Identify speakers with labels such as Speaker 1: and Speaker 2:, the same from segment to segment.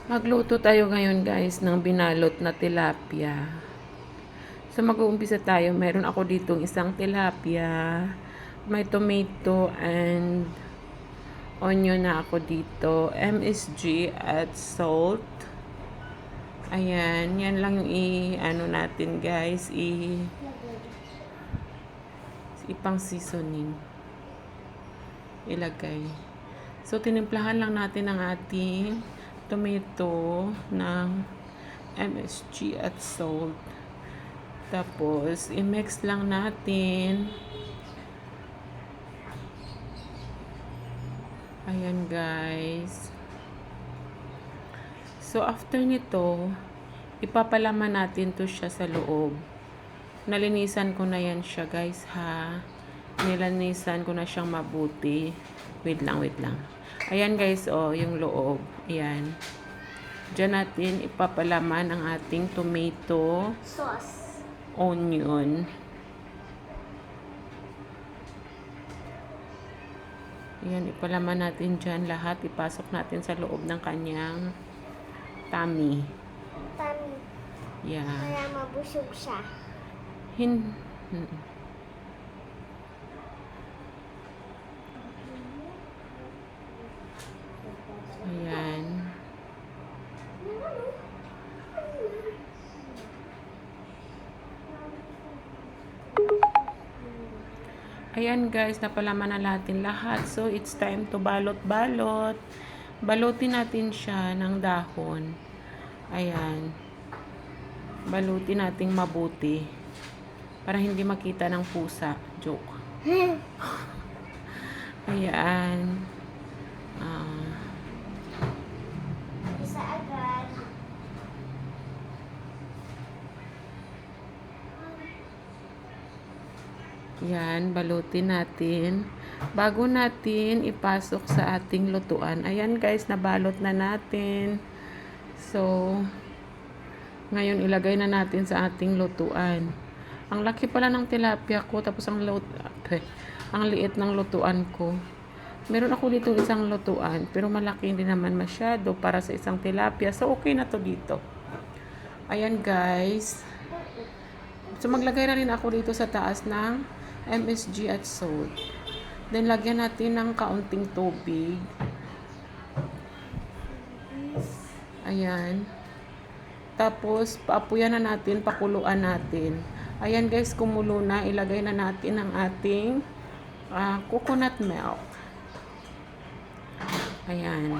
Speaker 1: Magluto tayo ngayon guys ng binalot na tilapia. So mag-uumpisa tayo. Meron ako ditong isang tilapia. May tomato and onion na ako dito. MSG at salt. Ayan. Yan lang yung ano natin guys. Ipang seasoning. Ilagay. So tinimplahan lang natin ang ating tomato ng MSG at salt. Tapos, i-mix lang natin. Ayan guys. So, after nito, ipapalaman natin to siya sa loob. Nalinisan ko na yan siya guys ha. Nilanisan ko na siyang mabuti. Wait lang. Ayan guys, oh, yung loob. Ayan. Diyan natin ipapalaman ang ating tomato
Speaker 2: sauce,
Speaker 1: onion. Ayan, ipalaman natin dyan lahat. Ipasok natin sa loob ng kanyang tummy. Yeah.
Speaker 2: Kaya mabusog siya.
Speaker 1: Ayan. Ayan guys, napalaman na natin lahat. So, it's time to balot-balot. Balutin natin siya ng dahon. Ayan. Balutin natin mabuti. Para hindi makita ng pusa. Joke. Ayan.
Speaker 2: Isa agad.
Speaker 1: Yan, balutin natin. Bago natin ipasok sa ating lutuan. Ayan guys, nabalot na natin. So, ngayon ilagay na natin sa ating lutuan. Ang laki pala ng tilapia ko, tapos ang liit ng lutuan ko. Meron ako dito isang lutuan, pero malaki hindi naman masyado para sa isang tilapia. So, okay na to dito. Ayan guys. So, maglagay na rin ako dito sa taas ng MSG at salt. Then, lagyan natin ng kaunting tubig. Ayan. Tapos, paapuyan na natin, pakuluan natin. Ayan guys, kumulo na. Ilagay na natin ang ating coconut milk. Ayan.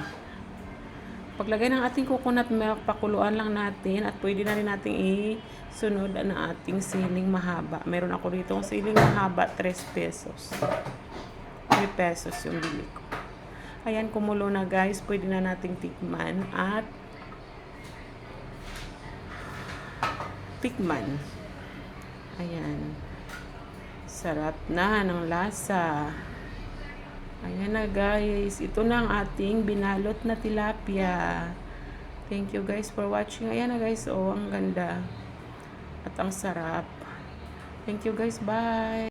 Speaker 1: Paglagay ng ating coconut milk, pakuluan lang natin at pwede na rin natin isunod ang ating siling mahaba. Meron ako dito ang siling mahaba, 3 pesos. 3 pesos yung bili ko. Ayan, kumulo na guys. Pwede na nating tikman at Ayan. Sarap na ng lasa. Ayan na guys. Ito na ang ating binalot na tilapia. Thank you guys for watching. Ayan na guys. Oh, ang ganda. At ang sarap. Thank you guys. Bye.